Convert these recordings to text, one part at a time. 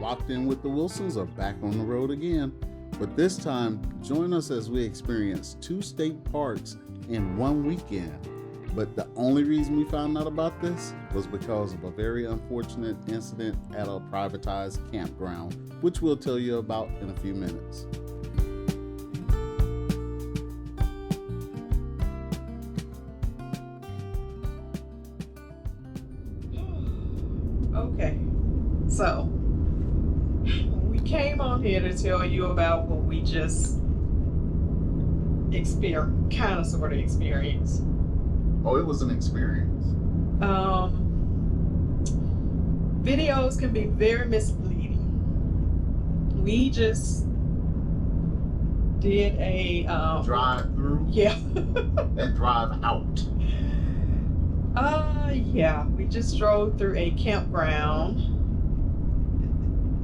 Locked In with the Wilsons are back on the road again. But this time, join us as we experience 2 state parks in one weekend. But the only reason we found out about this was because of a very unfortunate incident at a privatized campground, which we'll tell you about in a few minutes. Okay, so we came on here to tell you about what we just sort of experienced. Oh, it was an experience. Videos can be very misleading. We just did a Drive through yeah. and drive out. Yeah, we just drove through a campground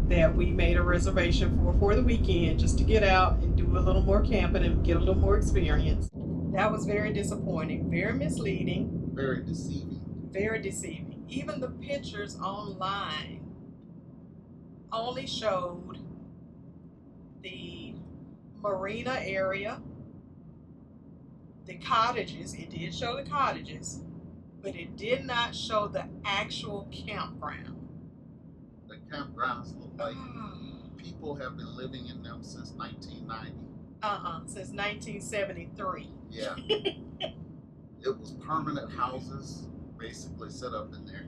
that we made a reservation for the weekend, just to get out and do a little more camping and get a little more experience. That was very disappointing, very misleading, Very deceiving. very deceiving. Even the pictures online only showed the Marina area, the cottages. It did show the cottages, but it did not show the actual campground. The campgrounds look like people have been living in them since 1990. Since 1973. Yeah. It was permanent houses basically set up in there.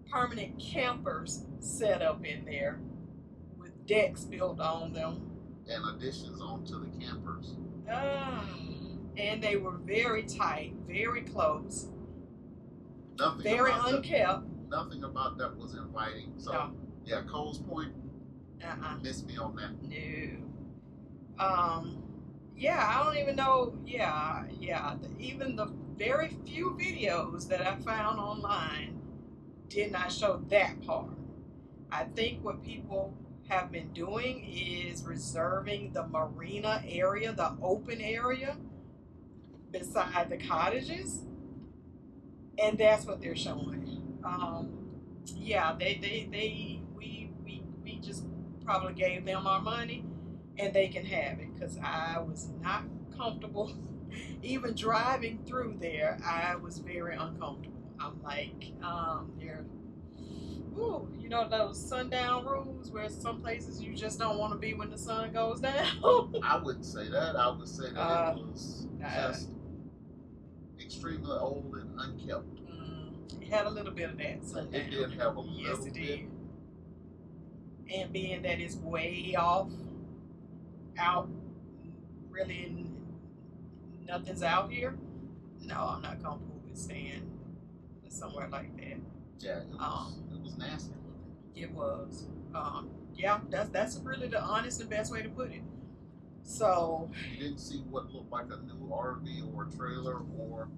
Permanent campers set up in there with decks built on them. And additions onto the campers. And they were very tight, very close, Nothing very about unkept. Nothing about that was inviting. So, No. yeah, Coles Point, missed me on that. No. Yeah, I don't even know. Yeah. Even the very few videos that I found online did not show that part. I think what people have been doing is reserving the marina area, the open area beside the cottages, and that's what they're showing. Yeah, we just probably gave them our money, and they can have it, because I was not comfortable. Even driving through there, I was very uncomfortable. I'm like, you know those sundown rooms where some places you just don't want to be when the sun goes down? I wouldn't say that. I would say that it was just extremely old and unkept. It had a little bit of that sundown. It did have a little Yes, it bit. did. And being that it's way off, out, really nothing's out here, no, I'm not comfortable with staying somewhere like that. Yeah, it was nasty looking. It was. Yeah, that's really the honest and best way to put it. So you didn't see what looked like a new RV or trailer or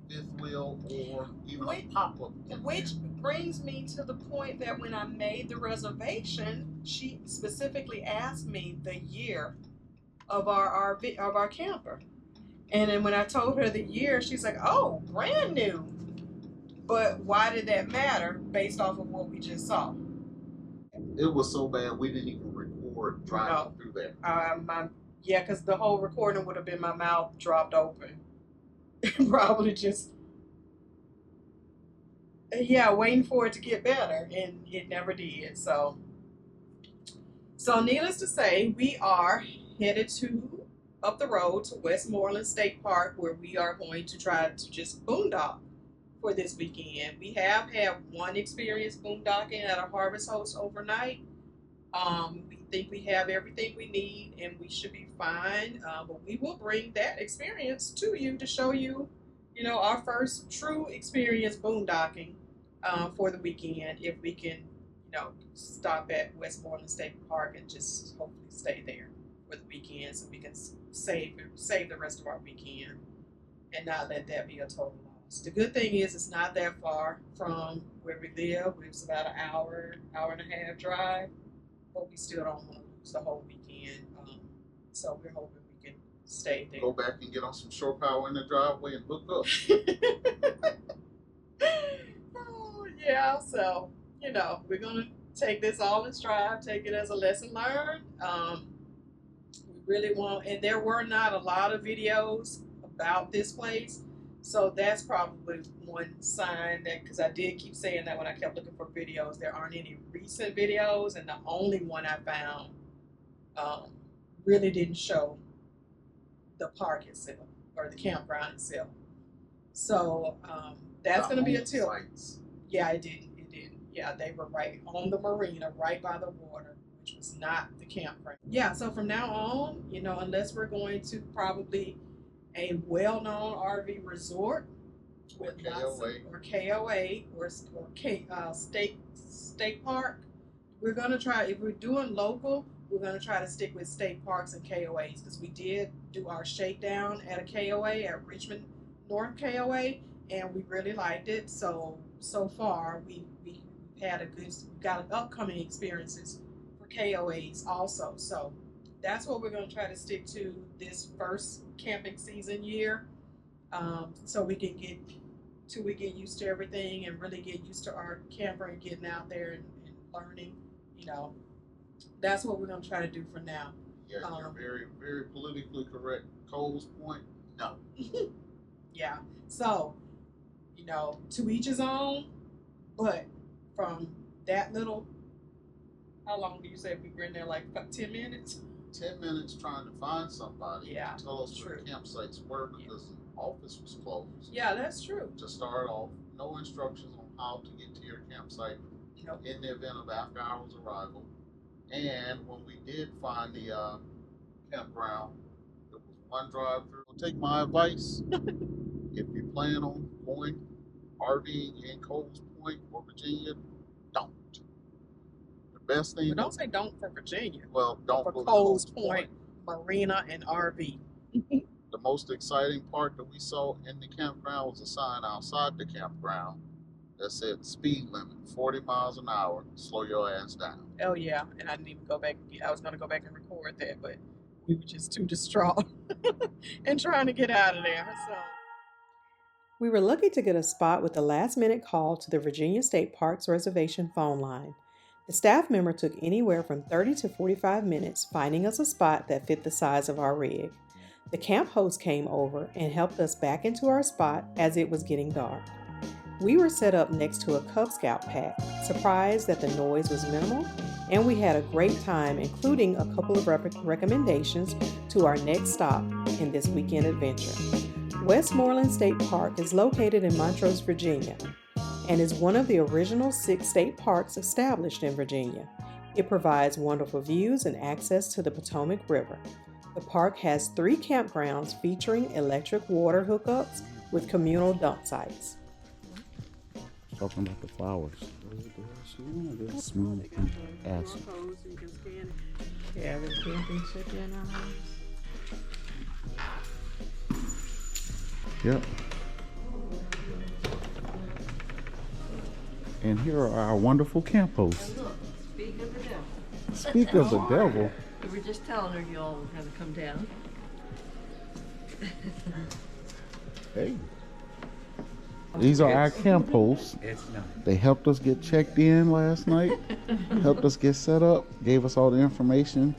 fifth wheel or even a pop-up. Which brings me to the point that when I made the reservation, she specifically asked me the year of our RV, of our camper. And then when I told her the year, she's like, "Oh, brand new." But why did that matter based off of what we just saw? It was so bad we didn't even record driving through there. Yeah, because the whole recording would have been my mouth dropped open. Probably just, waiting for it to get better, and it never did. So needless to say, we are headed up the road to Westmoreland State Park, where we are going to try to just boondock for this weekend. We have had one experience boondocking at a Harvest Host overnight. We think we have everything we need and we should be fine. But we will bring that experience to you to show you, our first true experience boondocking for the weekend, if we can, stop at Westmoreland State Park and just hopefully stay there for the weekend, so we can save the rest of our weekend and not let that be a total loss. The good thing is it's not that far from where we live. It's about an hour and a half drive, but we still don't want to lose the whole weekend. So we're hoping we can stay there. Go back and get on some shore power in the driveway and hook up. Oh, yeah, so, we're going to take this all in stride, take it as a lesson learned. We really want, and there were not a lot of videos about this place, so that's probably one sign that, because I did keep saying that when I kept looking for videos, there aren't any recent videos, and the only one I found really didn't show the park itself or the campground itself. So that's going to be a tip. Yeah, it didn't. Yeah, they were right on the marina, right by the water, which was not the campground. Yeah, so from now on, you know, unless we're going to probably a well-known RV resort with KOA or state park, we're gonna try. If we're doing local, we're gonna try to stick with state parks and KOAs, because we did do our shakedown at a KOA at Richmond North KOA, and we really liked it. So far we had got upcoming experiences for KOAs also. So that's what we're going to try to stick to this first camping season year, so we can get used to everything and really get used to our camper and getting out there and learning. You know, that's what we're going to try to do for now. Yeah, you're very, very politically correct. Cole's point, no. Yeah, so, you know, to each his own, but from that little, how long do you say we were in there? Like 10 minutes? 10 minutes trying to find somebody. Yeah, to tell us where the campsites were, because the office was closed. Yeah, that's true. To start off, no instructions on how to get to your campsite in the event of after hours arrival. And when we did find the campground, there was one drive-through. Take my advice. If you plan on going RVing in Coles Point or Virginia, don't. The best thing. But don't say don't for Virginia. Well, don't for go Coles to Point, Marina, and RV. The most exciting part that we saw in the campground was a sign outside the campground that said speed limit 40 miles an hour. Slow your ass down. Oh yeah, and I didn't even go back. I was gonna go back and record that, but we were just too distraught and trying to get out of there. So. We were lucky to get a spot with a last-minute call to the Virginia State Parks Reservation phone line. The staff member took anywhere from 30 to 45 minutes finding us a spot that fit the size of our rig. The camp host came over and helped us back into our spot as it was getting dark. We were set up next to a Cub Scout pack, surprised that the noise was minimal, and we had a great time, including a couple of recommendations to our next stop in this weekend adventure. Westmoreland State Park is located in Montrose, Virginia, and is one of the original 6 state parks established in Virginia. It provides wonderful views and access to the Potomac River. The park has 3 campgrounds featuring electric water hookups with communal dump sites. Talking about the flowers. Smooth ass. Yeah, the camping ship in our house. Yep. And here are our wonderful camp hosts. Look, speak of the devil. Speak of the devil. We were just telling her you all were going to come down. Hey. These are our camp hosts. They helped us get checked in last night, helped us get set up, gave us all the information.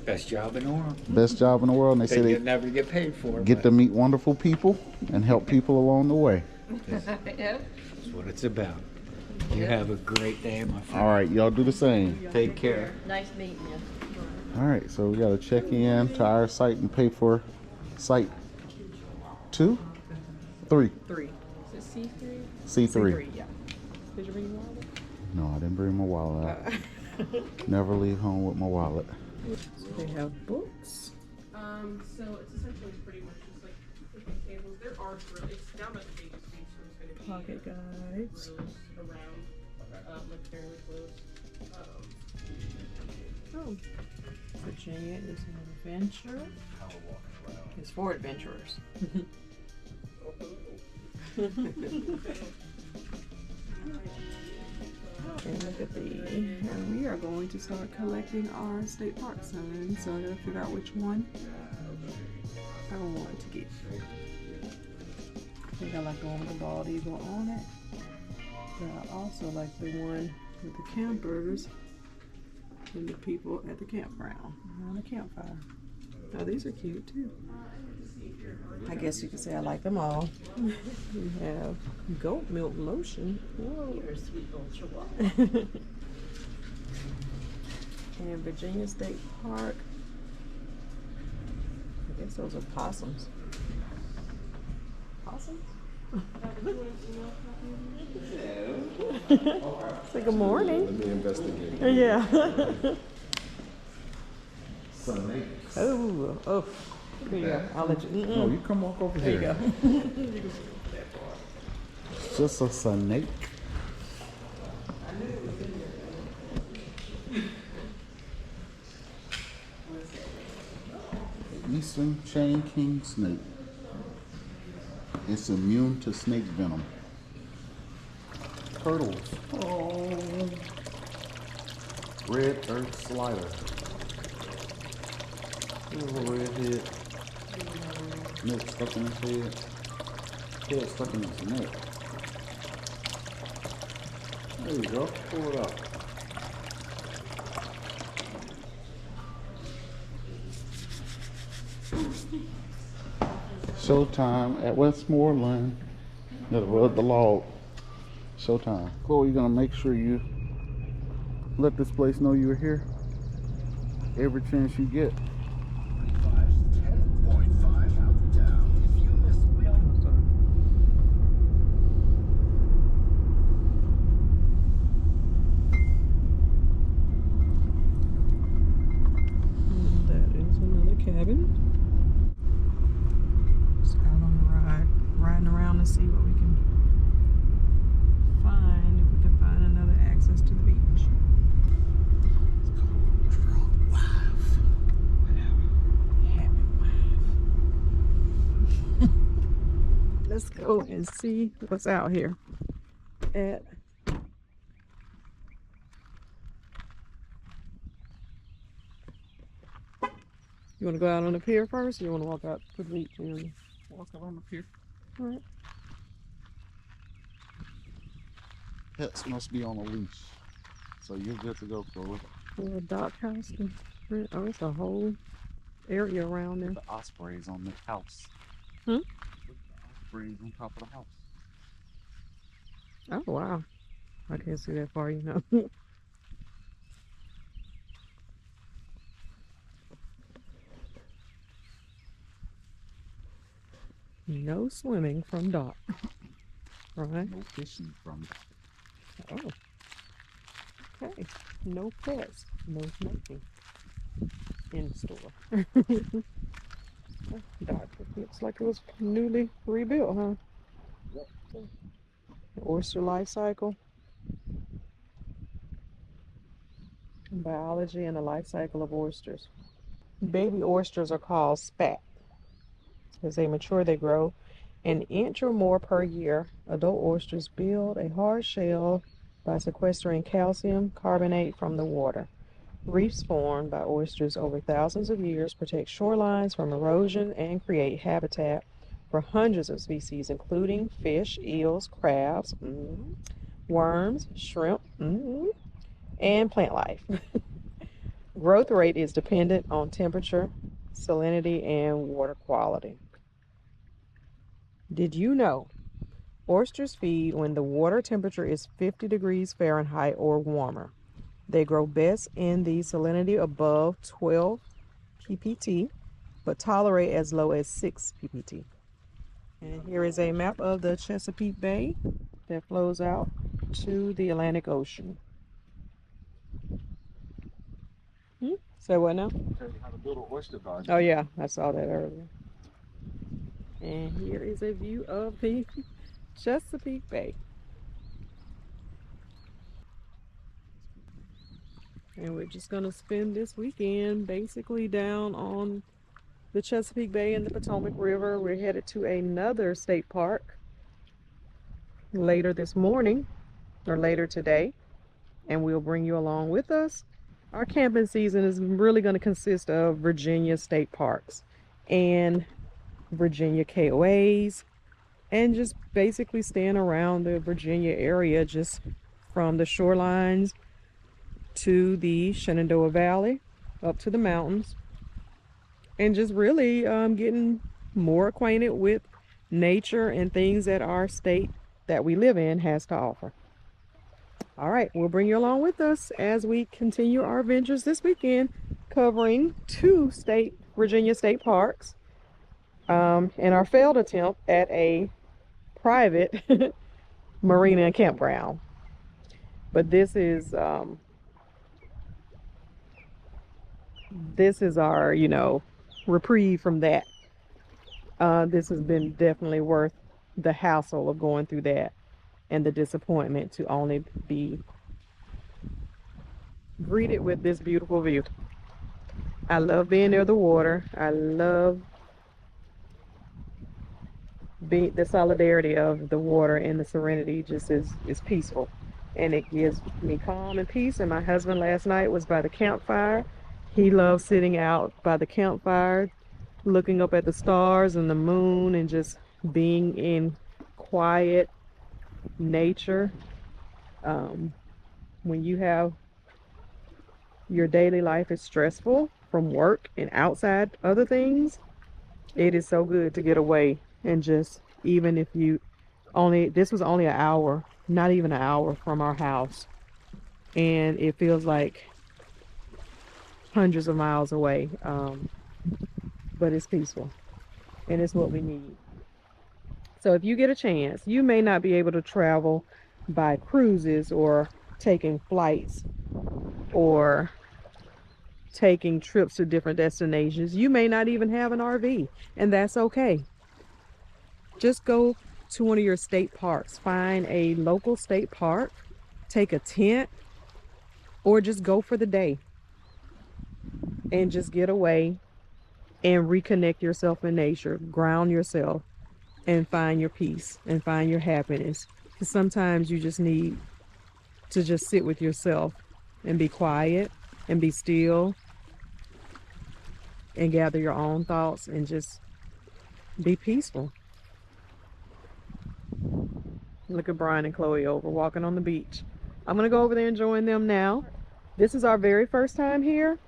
Best job in the world. Best job in the world. And they say they never get paid for it. Get to meet wonderful people and help people along the way. Yeah. That's what it's about. You have a great day, my friend. All right, y'all do the same. Take care. Nice meeting you. All right, so we got to check in to our site and pay for site 2, 3. 3. Is it C3. C3? C3, yeah. Did you bring your wallet? No, I didn't bring my wallet out. Never leave home with my wallet. So they have books. So it's essentially pretty much just like picnic tables. There are grills. It's down by the Vegas Beach, so it's going to be Pocket guides. grills around, like fairly close. Oh, Virginia is an adventure. It's for adventurers. And look at and we are going to start collecting our state park signs. So I gotta figure out which one I want to get. I think I like the one with the bald eagle on it. But I also like the one with the campers and the people at the campground around the campfire. Oh, these are cute too. I guess you could say I like them all. We have goat milk lotion. Whoa. You're a sweet little chihuahua. And Virginia State Park. I guess those are possums. Possums? Say good morning. Let me investigate. Yeah. Snake. Oh. Here you go. I'll let you. No, you come walk over here. There you go. It's just a snake. Eastern chain king snake. It's immune to snake venom. Turtles. Oh. Red earth slider. Little redhead. Neck stuck in his head. Head stuck in his neck. There you go. Pull it up. Showtime at Westmoreland. That was the log. Showtime. Chloe, you gonna make sure you let this place know you're here every chance you get. Riding around to see what we can find, if we can find another access to the beach. It's called drunk wife. Happy wife. Let's go and see what's out here at You want to go out on the pier first, or you want to walk out to the beach? Walk out on the pier. All right. Pets must be on a leash. So you're good to go, Chloe. A little dock house. Oh, it's a whole area around there. The ospreys on the house. Hmm? Look at the ospreys on top of the house. Oh, wow. I can't see that far, you know. No swimming from dock. Right? No fishing from it. Oh. Okay. No pets. No smoking. In the store. Dock looks like it was newly rebuilt, huh? Yep. Oyster life cycle. Biology and the life cycle of oysters. Baby oysters are called spat. As they mature, they grow an inch or more per year. Adult oysters build a hard shell by sequestering calcium carbonate from the water. Reefs formed by oysters over thousands of years protect shorelines from erosion and create habitat for hundreds of species, including fish, eels, crabs, worms, shrimp, and plant life. Growth rate is dependent on temperature, salinity, and water quality. Did you know oysters feed when the water temperature is 50 degrees Fahrenheit or warmer? They grow best in the salinity above 12 ppt, but tolerate as low as 6 ppt. And here is a map of the Chesapeake Bay that flows out to the Atlantic Ocean. Say what now? Tell you how to build an oyster garden. Oh yeah, I saw that earlier. And here is a view of the Chesapeake Bay. And we're just gonna spend this weekend basically down on the Chesapeake Bay and the Potomac River. We're headed to another state park later this morning, or later today, and we'll bring you along with us. Our camping season is really going to consist of Virginia state parks and Virginia KOAs, and just basically staying around the Virginia area, just from the shorelines to the Shenandoah Valley, up to the mountains, and just really getting more acquainted with nature and things that our state that we live in has to offer. All right, we'll bring you along with us as we continue our adventures this weekend, covering 2 Virginia state parks, and our failed attempt at a private marina and campground. But this is our, reprieve from that. This has been definitely worth the hassle of going through that and the disappointment to only be greeted with this beautiful view. I love being near the water. I love the solidarity of the water, and the serenity just is peaceful, and it gives me calm and peace. And my husband last night was by the campfire. He loves sitting out by the campfire, looking up at the stars and the moon, and just being in quiet nature. When you have your daily life is stressful from work and outside other things, it is so good to get away. And just, even if this was only an hour, not even an hour from our house, and it feels like hundreds of miles away, but it's peaceful, and it's what we need. So if you get a chance, you may not be able to travel by cruises or taking flights or taking trips to different destinations. You may not even have an RV, and that's okay. Just go to one of your state parks. Find a local state park, take a tent, or just go for the day and just get away and reconnect yourself in nature, ground yourself, and find your peace and find your happiness. Because sometimes you just need to just sit with yourself and be quiet and be still and gather your own thoughts and just be peaceful. Look at Brian and Chloe over walking on the beach. I'm gonna go over there and join them now. This is our very first time here,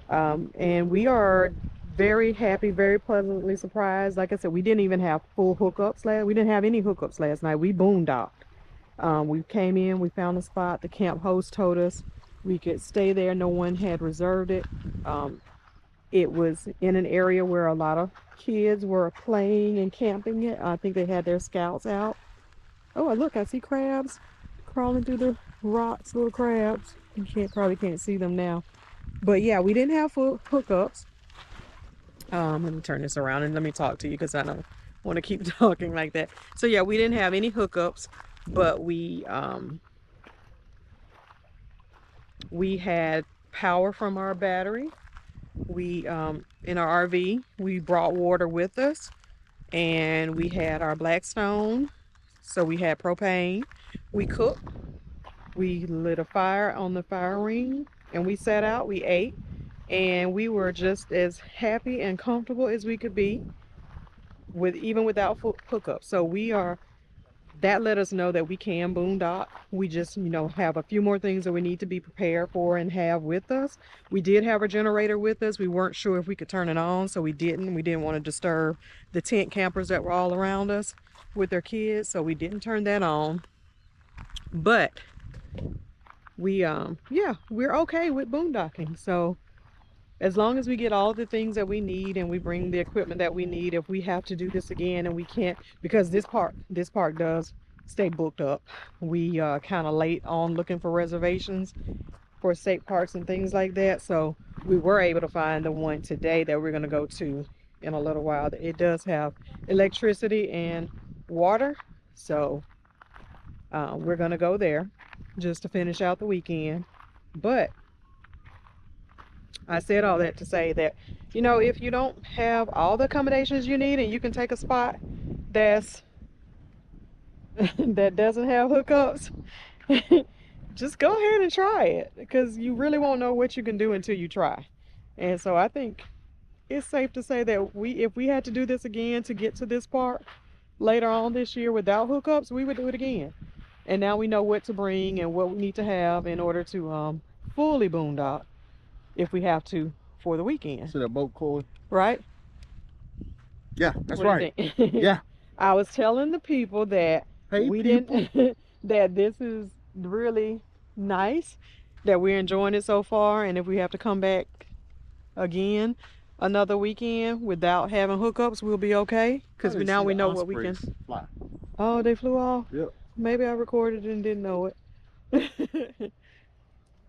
and we are very happy, very pleasantly surprised. Like I said, we didn't even have full hookups we didn't have any hookups last night. We boondocked. We came in, we found a spot. The camp host told us we could stay there. No one had reserved it. It was in an area where a lot of kids were playing and camping it. I think they had their scouts out. Oh, look, I see crabs crawling through the rocks, little crabs. You probably can't see them now. But yeah, we didn't have full hookups. Let me turn this around and let me talk to you, because I don't want to keep talking like that. So yeah, we didn't have any hookups, but we had power from our battery. We in our RV, we brought water with us, and we had our Blackstone, so we had propane. We cooked, we lit a fire on the fire ring, and we sat out, we ate, and we were just as happy and comfortable as we could be even without hookups. So that let us know that we can boondock. We just, have a few more things that we need to be prepared for and have with us. We did have a generator with us. We weren't sure if we could turn it on, so we didn't. We didn't want to disturb the tent campers that were all around us with their kids, so we didn't turn that on. But we're okay with boondocking. So as long as we get all the things that we need and we bring the equipment that we need, if we have to do this again and we can't, because this park does stay booked up. We kind of late on looking for reservations for state parks and things like that. So we were able to find the one today that we're going to go to in a little while. It does have electricity and water. So we're going to go there just to finish out the weekend. But I said all that to say that, if you don't have all the accommodations you need and you can take a spot that doesn't have hookups, just go ahead and try it, because you really won't know what you can do until you try. And so I think it's safe to say that if we had to do this again to get to this park later on this year without hookups, we would do it again. And now we know what to bring and what we need to have in order to fully boondock if we have to for the weekend. See that boat, Chloe? Right? Yeah, that's What do right. you think? Yeah. I was telling the people that Hey, we people. didn't that this is really nice, that we're enjoying it so far, and if we have to come back again another weekend without having hookups, we'll be okay, because I didn't now see we the know what we can. ospreys fly. Oh, they flew off? Yep. Maybe I recorded and didn't know it.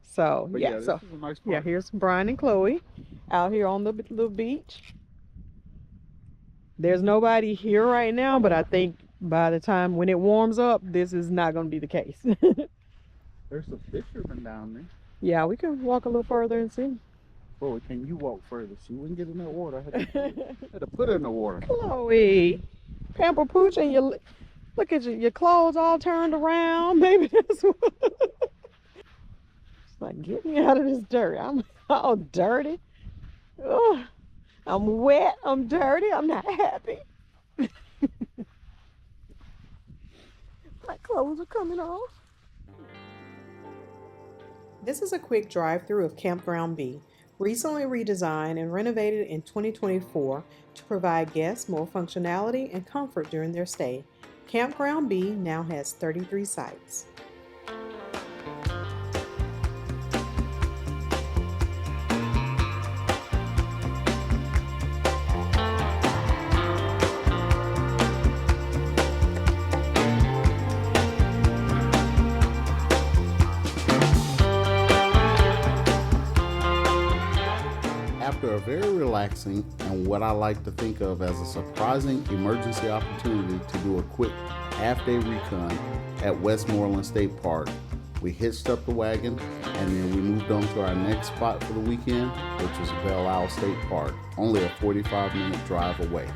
So But yeah, this so is a nice yeah, park. here's Brian and Chloe out here on the little beach. There's nobody here right now, but I think by the time when it warms up, this is not going to be the case. There's some fishermen down there. Yeah, we can walk a little further and see. Chloe, can you walk further? See, we can get in that water. I had to put her in the water. Chloe, Pamper Pooch, and you look at your clothes all turned around. Maybe that's what. It's like, get me out of this dirt. I'm all dirty. Ugh. I'm wet. I'm dirty. I'm not happy. My clothes are coming off. This is a quick drive-through of Campground B, recently redesigned and renovated in 2024 to provide guests more functionality and comfort during their stay. Campground B now has 33 sites. After a very relaxing and what I like to think of as a surprising emergency opportunity to do a quick half-day recon at Westmoreland State Park, we hitched up the wagon and then we moved on to our next spot for the weekend, which was Belle State Park, only a 45-minute drive away.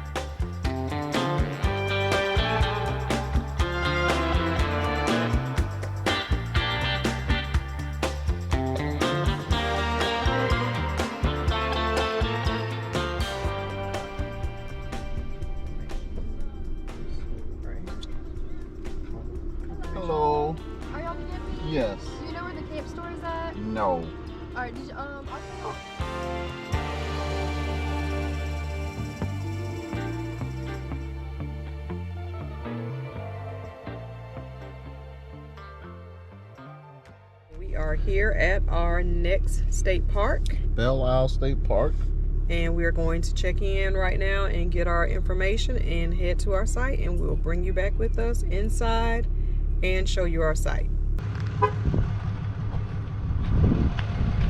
Hello. Are y'all camping? Yes. Do you know where the camp store is at? No. Alright, did you, okay. We are here at our next state park, Belle State Park. and we are going to check in right now and get our information and head to our site, and we'll bring you back with us inside and show you our site.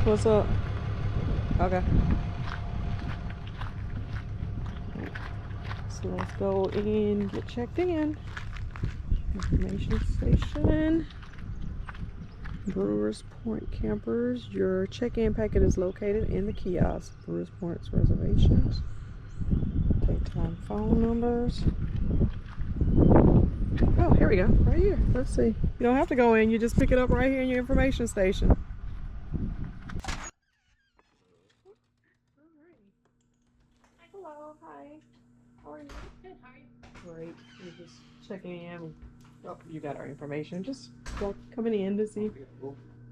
What's up? Okay. So let's go and get checked in. Information station. Brewers Point campers. Your check-in packet is located in the kiosk. Brewers Point's reservations. Daytime phone numbers. Oh, here we go. Right here. Let's see. You don't have to go in. You just pick it up right here in your information station. Hello. Hi. How are you? Good, how are you? Great. We're just checking in. Oh, you got our information. Just coming in to see.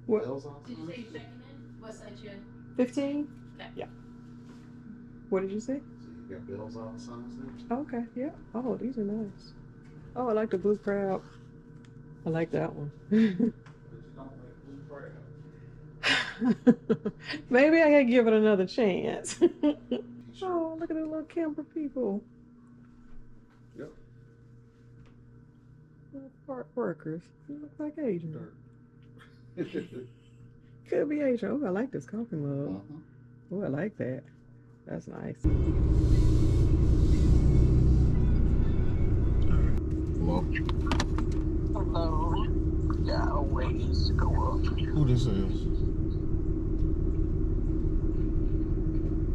What? Did you say you're checking in? What site you in? 15? Okay. Yeah. What did you say? You got bells on signs there? Okay, yeah. Oh, these are nice. Oh, I like the blue crab. I like that one. Maybe I can give it another chance. Oh, look at the little camper people. Yep. Little park workers. They look like Asian. Could be Asian. Oh, I like this coffee mug. Oh, I like that. That's nice. Hello. Hello. Got a ways to go up. Who this is?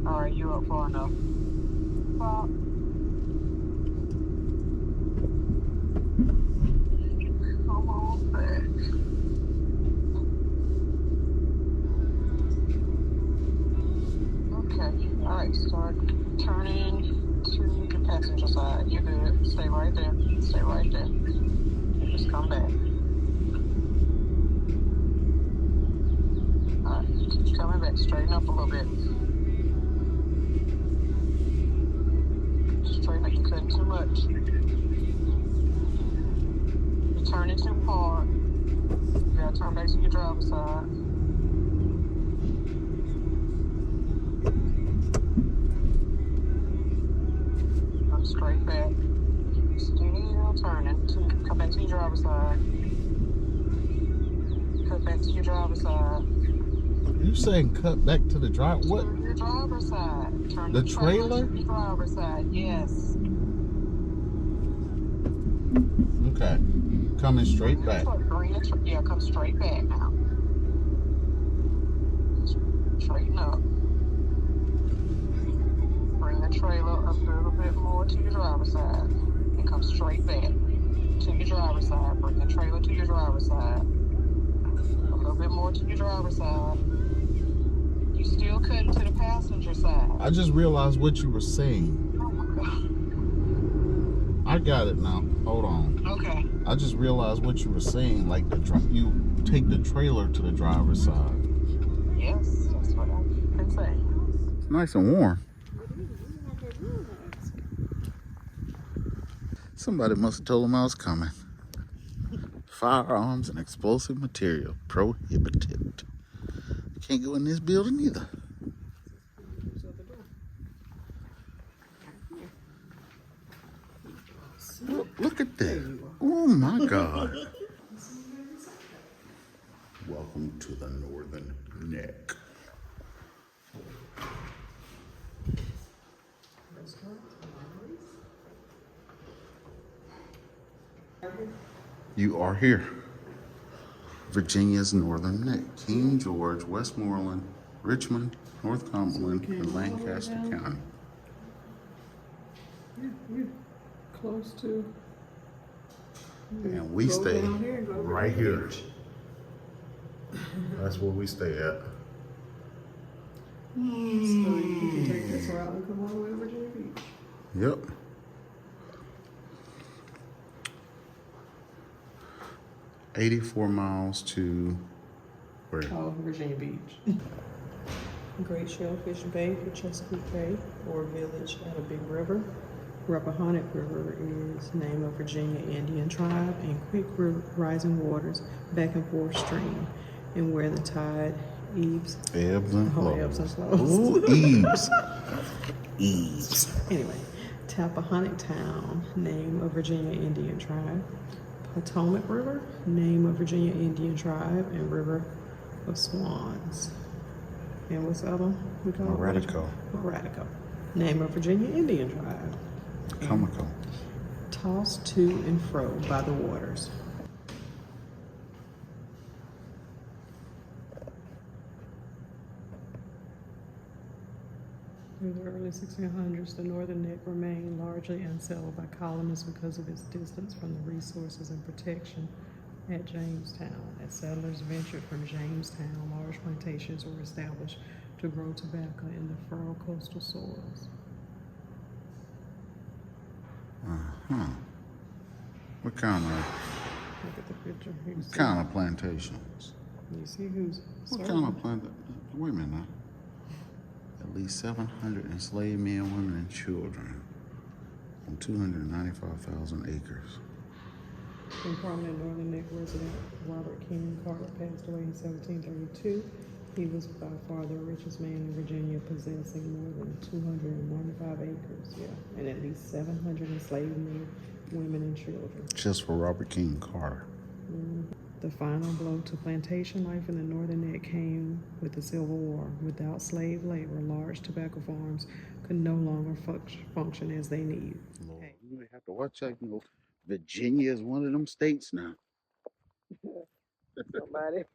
Are you up far enough? Well, come on back. Okay. Alright, start turning to the passenger side. You're good. Stay right there. Stay right there. Just come back. Straighten up a little bit. Straighten up. You're cutting too much. You're turning too hard. You gotta turn back to your driver's side. Come straight back. Still turning. Come back to your driver's side. Cut back to your driver's side. You saying cut back to the drive? What? To your driver's side. Turn The trailer? to your driver's side. Yes. Okay. Coming straight back. Yeah, come straight back now. Straighten up. Bring the trailer up a little bit more to your driver's side. And come straight back to your driver's side. Bring the trailer to your driver's side. A little bit more to your driver's side. You still cutting to the passenger side. I just realized what you were saying. Oh my God. I got it now. Hold on. Okay. I just realized what you were saying. Like you take the trailer to the driver's side. Yes, that's what I've been saying. It's nice and warm. Somebody must have told him I was coming. Firearms and explosive material prohibited. You can't go in this building either. Look at that. Oh my God. Welcome to the Northern Neck. You are here. Virginia's Northern Neck. King George, Westmoreland, Richmond, North Cumberland, and Lancaster County. Yeah, we're close to. And we stay right here. That's where we stay at. So you can take this route and come all the way to Virginia Beach. Yep. $84 miles to where? Oh, Virginia Beach. Great Shellfish Bay for Chesapeake Bay, or village at a big river. Rappahannock River is named of Virginia Indian tribe, and quick rising waters, back and forth stream, and where the tide ebbs and flows. Ooh, eaves. Eaves. Anyway, Tappahannock Town, name of Virginia Indian tribe. Potomac River, name of Virginia Indian tribe, and River of Swans. And what's the other one we call it? Moratico, name of Virginia Indian tribe. Comical. Tossed to and fro by the waters. Through the early 1600s, the Northern Neck remained largely unsettled by colonists because of its distance from the resources and protection at Jamestown. As settlers ventured from Jamestown, large plantations were established to grow tobacco in the fertile coastal soils. What kind of? Look at the picture. What kind of plantations? You see who's What kind of plantation? Wait a minute now. At least 700 enslaved men, women, and children on 295,000 acres. And prominent Northern Neck resident Robert King Carter passed away in 1732. He was by far the richest man in Virginia, possessing more than 295 acres, and at least 700 enslaved men, women, and children. Just for Robert King Carter. The final blow to plantation life in the Northern Neck came with the Civil War. Without slave labor, large tobacco farms could no longer function as they need. Lord, you have to watch out. You know, Virginia is one of them states now. Somebody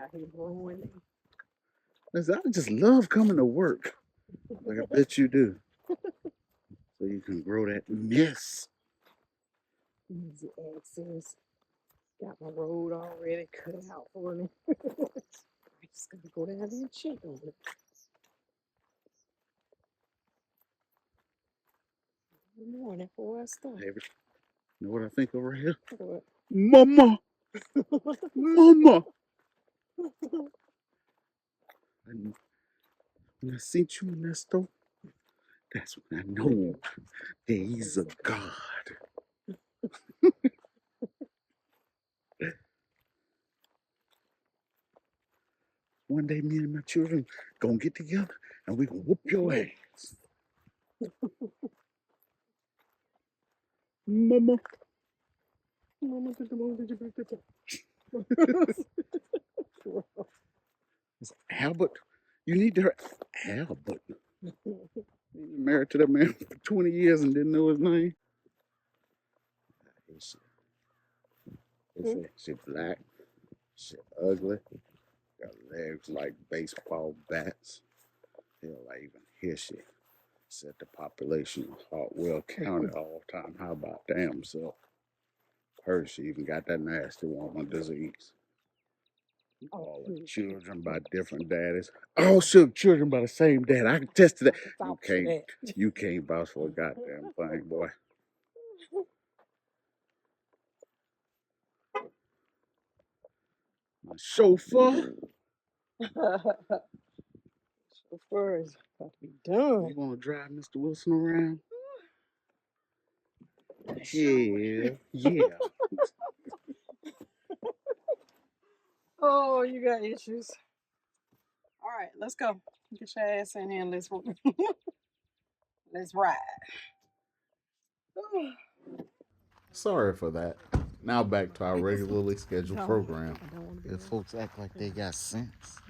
out here growing. Listen, I just love coming to work. Like I bet you do. So you can grow that mess. Easy access. Got my road already cut out for me. I just gotta go down there and check on it. Good morning, before I start. You know what I think over here? What? Mama! Mama! And when I seen you in that store, that's when I know there is a God. One day, me and my children gonna get together and we gonna whoop your ass. Mama. Mama, did you back that It's Albert. You need to Albert. You married to that man for 20 years and didn't know his name. She black, she ugly, got legs like baseball bats. Hell, I even hear she said the population of Hartwell County all time. How about damn self? Her, she even got that nasty woman disease. All the children by different daddies. All shook children by the same dad. I can attest to that. You can't vouch for a goddamn thing, boy. My chauffeur. Chauffeur is about to be done. You want to drive Mr. Wilson around? Hell yeah. Oh, you got issues. All right, let's go. Get your ass in here and let's let's ride. Sorry for that. Now back to our regularly scheduled program. If folks act like they got sense.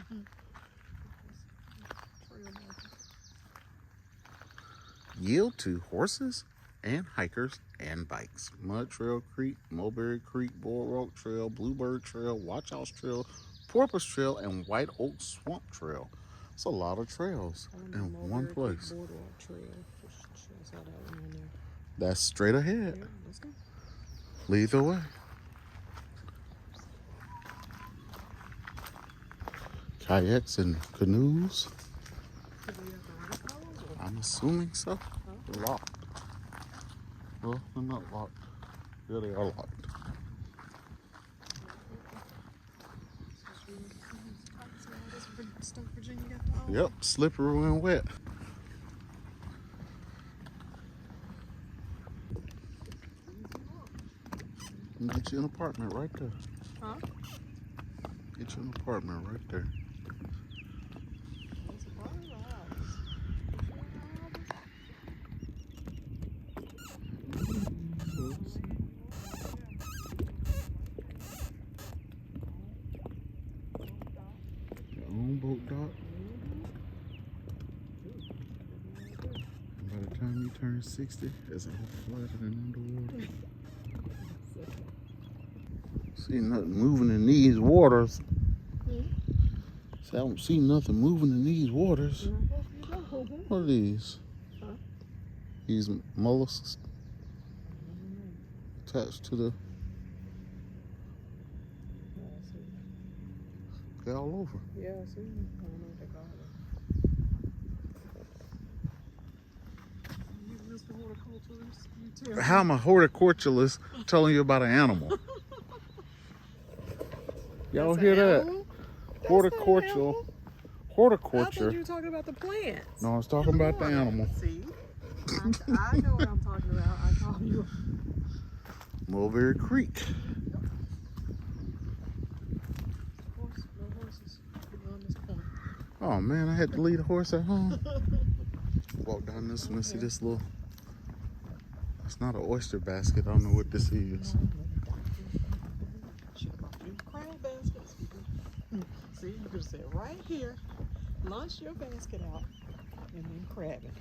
Yield to horses and hikers and bikes. Mud Trail Creek, Mulberry Creek, Boardwalk Trail, Bluebird Trail, Watch House Trail, Porpoise Trail, and White Oak Swamp Trail. It's a lot of trails in one place. That's straight ahead. Yeah, let's go. Lead the way. Kayaks and canoes. I'm assuming so. They're locked. Well, they're not locked. Yeah, they are locked. Yep, slippery and wet. Get you an apartment right there. Huh? Get you an apartment right there. Your own boat dock. And by the time you turn 60, it's all flooded and underwater. See nothing moving in these waters. See, I don't see nothing moving in these waters. What are these? These mollusks attached to the. They're all over. Yeah, I see. I don't know what they call it. How am a horticulturalist telling you about an animal? Y'all hear that? Horticulture. I Horticulture. thought you were talking about the plants. No, I was talking about the animal. See? I know what I'm talking about. I call you. Mulberry Creek. No horses on this point. Oh man, I had to leave the horse at home. Walk down this one and see this little. It's not an oyster basket. I don't know what this is. Crab baskets. See, you could say right here, launch your basket out, and then crab it.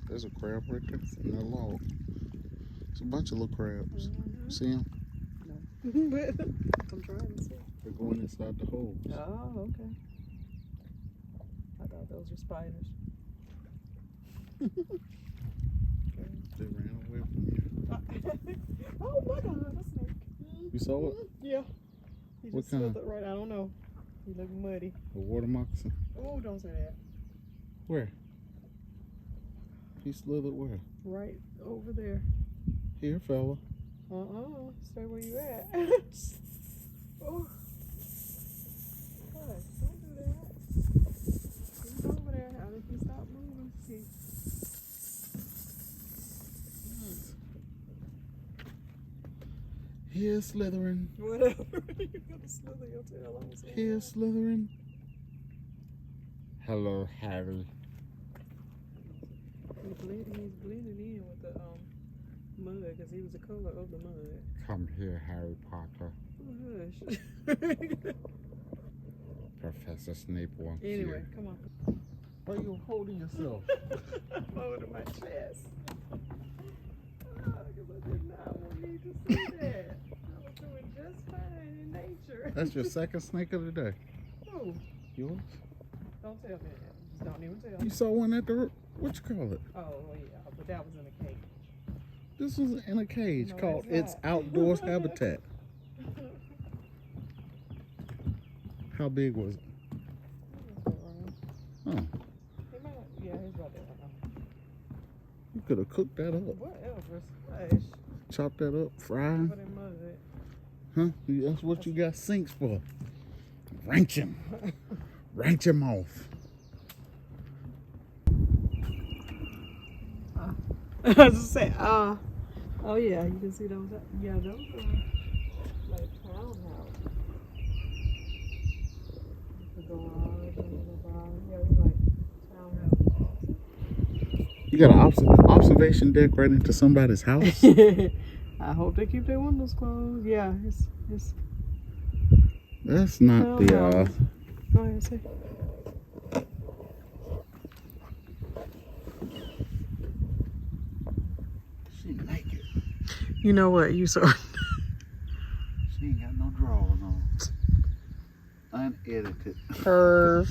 There's a crab right there in that log. It's a bunch of little crabs. See them? No. I'm trying to see. They're going inside the holes. Oh, okay. I thought those were spiders. They ran away from you. Oh my God, a snake. You saw it? Yeah. He What just slithered kind? right. I don't know. He looked muddy. A water moccasin. Oh, don't say that. Where? He slithered where? Right over there. Here, fella. Stay where you at. Oh. Hush, don't do that. He's over there. How did he stop moving? Here, Slytherin. Whatever. You're gonna slither your tail on somewhere. Here, Slytherin. Hello, Harry. He's blending in with the mud because he was the color of the mud. Come here, Harry Potter. Oh, hush. Professor Snape wants Anyway, you. come on. Why are you holding yourself? I'm holding my chest. Because I did not want you to see that. I was doing just fine in nature. That's your second snake of the day. Who? Yours? Don't tell me that. Just don't even tell You me. saw one at the, what you call it? Oh, yeah, but that was in a cage. This was in a cage No, called it's Its not. Outdoors Habitat. How big was it? Oh, He might, yeah, he's about there right now. you could have cooked that up. Whatever, splash. Chop that up, fry Put him. in mud. Huh? That's what you got sinks for. Wrench him. Wrench him off. I was just saying, oh yeah, you can see those. Yeah, those are like townhouse. The garage and the bottom. Yeah, it's like townhouse. You got an observation deck right into somebody's house? I hope they keep their windows closed. Yeah, it's That's not the, townhouse. Go ahead, say. She naked. You know what? You saw. She ain't got no drawers on. Unedited. Perv.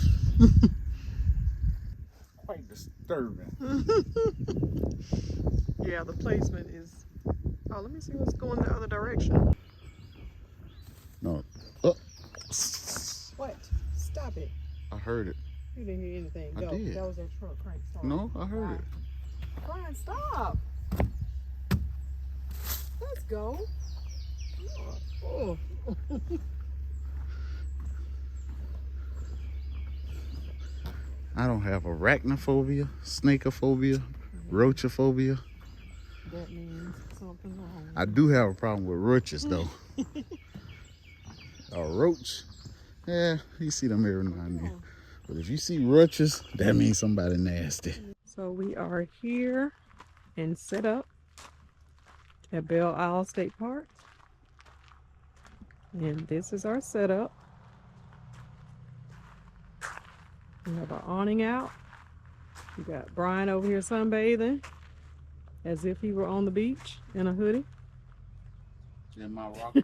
Quite disturbing. Yeah, the placement is. Oh, let me see what's going the other direction. No. What? Stop it. I heard it. You didn't hear anything. I Go. did. That was that truck crank start. No, I heard it. Brian, stop. Let's go. Oh. I don't have arachnophobia, snakeophobia, roachophobia. That means something's wrong. I do have a problem with roaches though. A roach, yeah, you see them every now and then. But if you see roaches, that means somebody nasty. So we are here and set up at Belle State Park. And this is our setup. We have our awning out. We got Brian over here sunbathing as if he were on the beach in a hoodie. In my rock.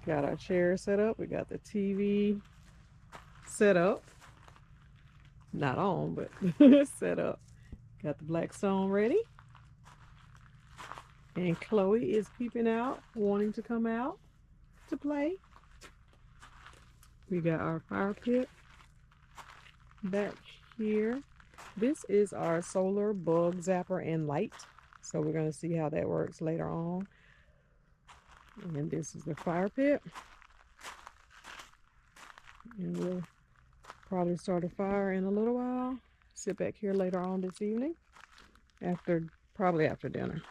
Got our chair set up. We got the TV set up. Not on, but set up. Got the black stone ready. And Chloe is peeping out, wanting to come out to play. We got our fire pit back here. This is our solar bug zapper and light. So we're going to see how that works later on. And this is the fire pit. And we'll probably start a fire in a little while. Sit back here later on this evening. Probably after dinner.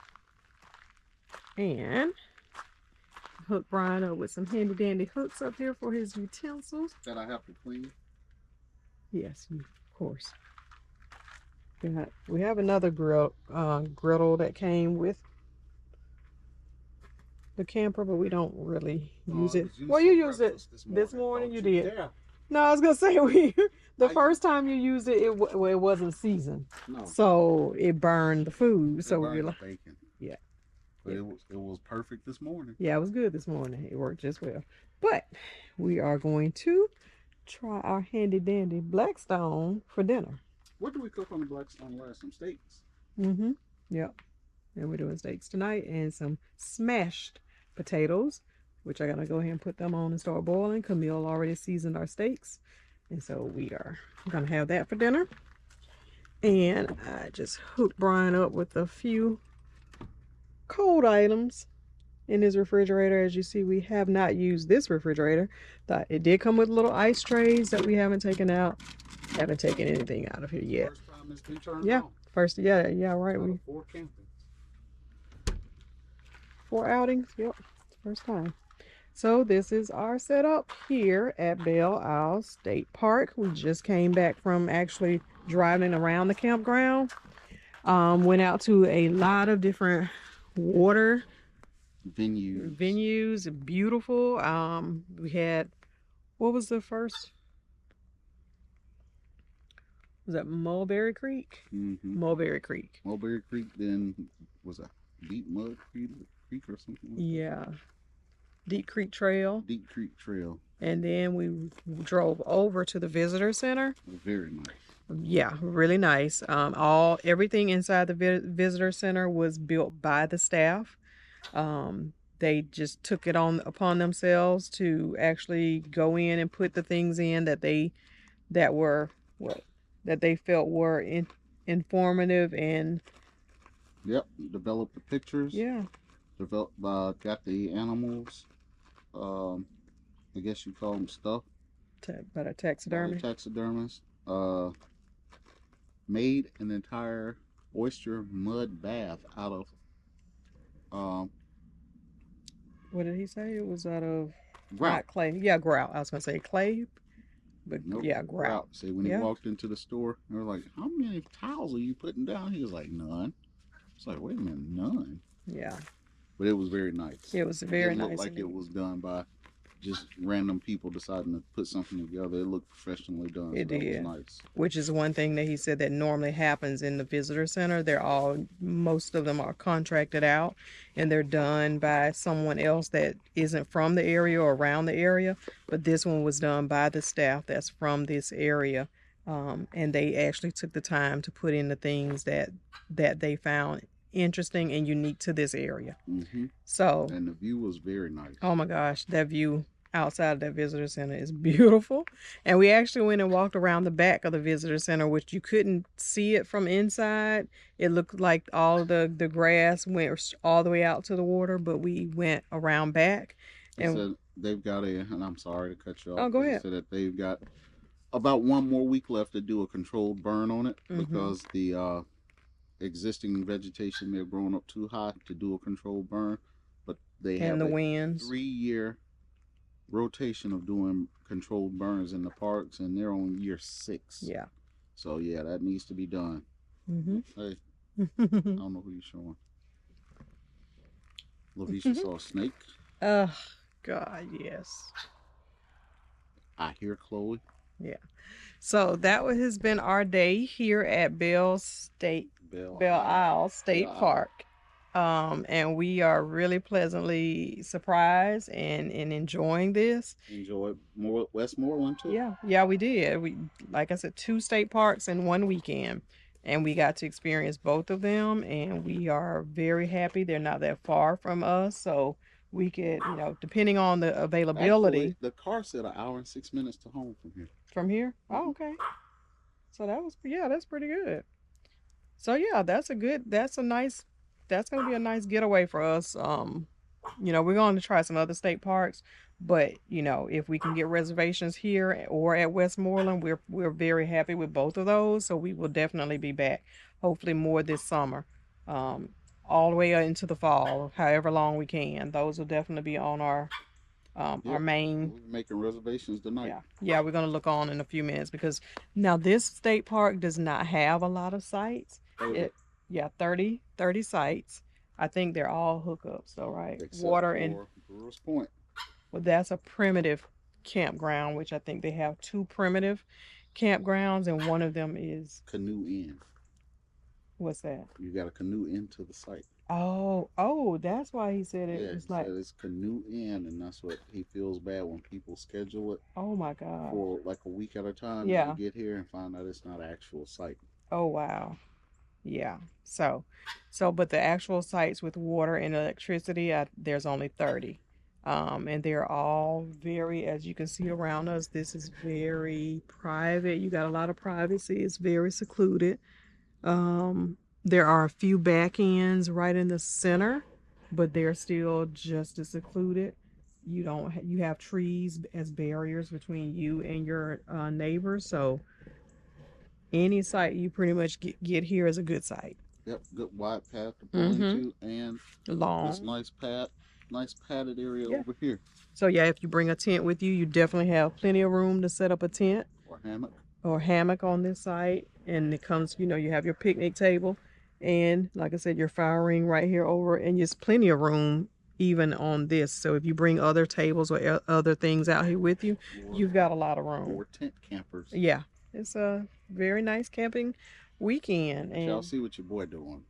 And hook Brian up with some handy dandy hooks up here for his utensils. That I have to clean. Yes, of course. We have another griddle that came with the camper, but we don't really use it. Well, you used it this morning. You did. Yeah. No, I was gonna say the first time you used it, it wasn't seasoned, No. so it burned the food. So we were like, bacon. yeah. But it was perfect this morning. Yeah, it was good this morning. It worked just well. But we are going to try our handy dandy Blackstone for dinner. What did we cook on the Blackstone last? Some steaks. Mm-hmm. Yep. And we're doing steaks tonight and some smashed potatoes, which I gotta go ahead and put them on and start boiling. Camille already seasoned our steaks. And so we are gonna have that for dinner. And I just hooked Brian up with a few cold items in his refrigerator. As you see, we have not used this refrigerator. It did come with little ice trays that we haven't taken out. Haven't taken anything out of here yet. First time it's been turned Yeah, on. first, yeah, right. Out We of 4 campings. 4 outings. Yep, first time. So this is our setup here at Belle State Park. We just came back from actually driving around the campground. Went out to a lot of different water venues. Beautiful. We had, what was the first? Was that Mulberry Creek? Mm-hmm. Mulberry Creek. Mulberry Creek, then was that Deep Mud Creek or something like Yeah. Deep Creek Trail. Deep Creek Trail. And then we drove over to the visitor center. Very nice. Yeah, really nice. Everything inside the visitor center was built by the staff. They just took it upon themselves to actually go in and put the things in that they felt were informative and. Yep, developed the pictures. Yeah. Got the animals. I guess you call them stuff. By the taxidermy. Taxidermist. Made an entire oyster mud bath out of. What did he say? It was out of grout. Not clay. Yeah, grout. I was gonna say clay, but nope, yeah, grout. See, when he walked into the store, they were like, "How many towels are you putting down?" He was like, "None." It's like, wait a minute, none. Yeah. But it was very nice. It was very nice. It looked like it was done by just random people deciding to put something together. It looked professionally done. It did. That was nice. Which is one thing that he said that normally happens in the visitor center. Most of them are contracted out and they're done by someone else that isn't from the area or around the area. But this one was done by the staff that's from this area. And they actually took the time to put in the things that they found interesting and unique to this area. Mm-hmm. So, and the view was very nice. Oh my gosh, that view outside of that visitor center is beautiful. And we actually went and walked around the back of the visitor center, which you couldn't see it from inside. It looked like all the grass went all the way out to the water, but we went around back. And said they've got and I'm sorry to cut you off. Oh, go ahead. They said that they've got about 1 more week left to do a controlled burn on it, because the existing vegetation may have grown up too high to do a controlled burn, but they have the winds 3-year rotation of doing controlled burns in the parks, and they're on year 6. Yeah. So yeah, that needs to be done. Hey, I don't know who you're showing. Lavisha saw a snake. Oh God, yes. I hear Chloe. Yeah. So that has been our day here at Belle Isle State Park. And we are really pleasantly surprised and enjoying this. Enjoyed more Westmoreland too. Yeah, we did. We, like I said, 2 state parks in 1 weekend, and we got to experience both of them, and we are very happy. They're not that far from us, so we could, depending on the availability. Actually, the car said 1 hour and 6 minutes to home from here. From here? Oh, okay. So that's pretty good. So yeah, that's going to be a nice getaway for us. We're going to try some other state parks, but if we can get reservations here or at Westmoreland, we're very happy with both of those. So we will definitely be back, hopefully more this summer, all the way into the fall, however long we can. Those will definitely be on our main. We're making reservations tonight. Yeah, we're going to look on in a few minutes, because now this state park does not have a lot of sites. 30 sites. I think they're all hookups though, right? Except Water and Brewers Point. Well, that's a primitive campground, which I think they have 2 primitive campgrounds, and one of them is Canoe Inn. What's that? You got a canoe into the site. Oh, that's why he said it. Yeah, It's like it's Canoe Inn, and that's what he feels bad when people schedule it. Oh my God. For like a week at a time. Yeah. And you get here and find out it's not an actual site. Oh wow. Yeah. So, but the actual sites with water and electricity, there's only 30. And they're all very, as you can see around us, this is very private. You got a lot of privacy. It's very secluded. There are a few back ends right in the center, but they're still just as secluded. You have trees as barriers between you and your neighbors, so any site you pretty much get here is a good site. Yep, good wide path to pull into, and Long. this nice padded area over here. So yeah, if you bring a tent with you, you definitely have plenty of room to set up a tent or hammock on this site. And it comes, you have your picnic table, and like I said, your fire ring right here over, and there's plenty of room even on this. So if you bring other tables or other things out here with you, you've got a lot of room. For tent campers. Yeah, it's a very nice camping weekend. And y'all see what your boy doing?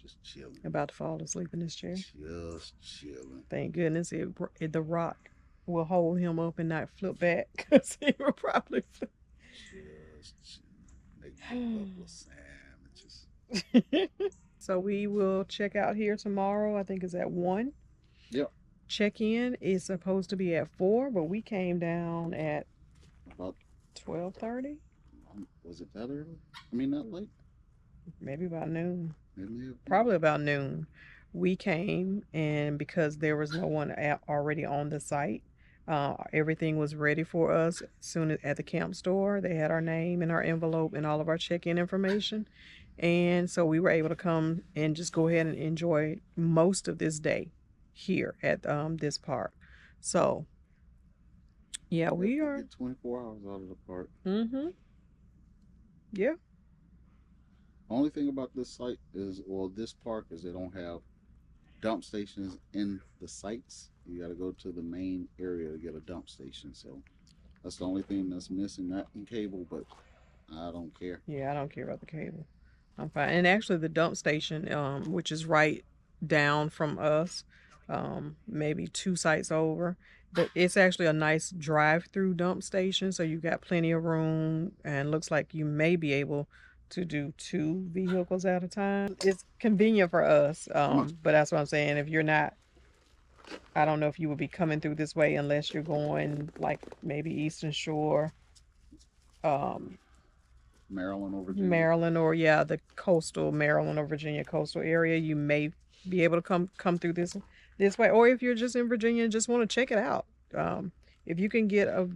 Just chilling. About to fall asleep in this chair. Just chilling. Thank goodness the rock will hold him up and not flip back, because he will probably flip. Just make a couple of sandwiches. So we will check out here tomorrow. I think it's at 1. Yep. Check-in is supposed to be at 4, but we came down at about 12:30. Was it that early? I mean, that late? Maybe about noon. Maybe. Probably about noon. We came, and because there was no one already on the site, everything was ready for us. As soon as at the camp store, they had our name and our envelope and all of our check-in information. And so we were able to come and just go ahead and enjoy most of this day here at this park. So yeah, we are get 24 hours out of the park. Yeah. Only thing about this site is, well, this park is they don't have dump stations in the sites. You got to go to the main area to get a dump station. So that's the only thing that's missing, that and cable, but I don't care. Yeah, I don't care about the cable. I'm fine. And actually the dump station, which is right down from us, maybe 2 sites over, but it's actually a nice drive-through dump station. So you've got plenty of room, and looks like you may be able to do 2 vehicles at a time. It's convenient for us, but that's what I'm saying. If you're not, I don't know if you would be coming through this way unless you're going like maybe Eastern Shore, Maryland or Virginia. Maryland, or the coastal Maryland or Virginia coastal area. You may be able to come through this way, or if you're just in Virginia and just want to check it out, if you can get a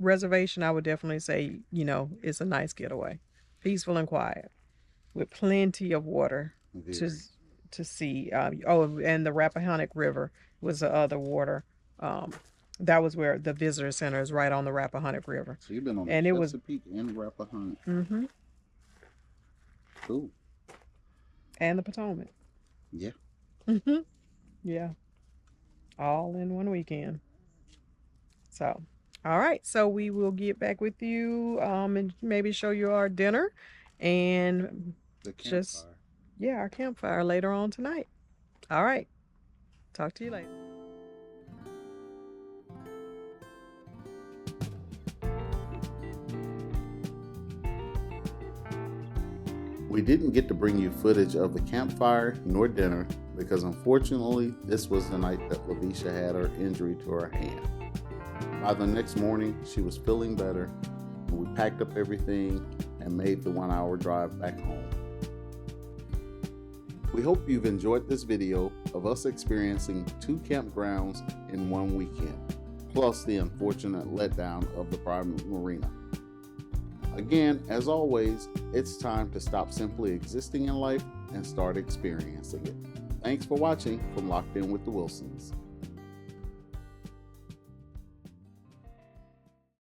reservation, I would definitely say it's a nice getaway, peaceful and quiet, with plenty of water to see. And the Rappahannock River was the other water. That was where the visitor center is, right on the Rappahannock River. So you've been on and the it was Chesapeake and Rappahannock. Cool. And the Potomac. Yeah. Yeah. All in one weekend. So, all right. So we will get back with you and maybe show you our dinner and the campfire. Our campfire later on tonight. All right. Talk to you later. We didn't get to bring you footage of the campfire nor dinner because unfortunately this was the night that Lavisha had her injury to her hand. By the next morning she was feeling better, and we packed up everything and made the 1-hour drive back home. We hope you've enjoyed this video of us experiencing 2 campgrounds in one weekend, plus the unfortunate letdown of the private marina. Again, as always, it's time to stop simply existing in life and start experiencing it. Thanks for watching from Locked In with the Wilsons.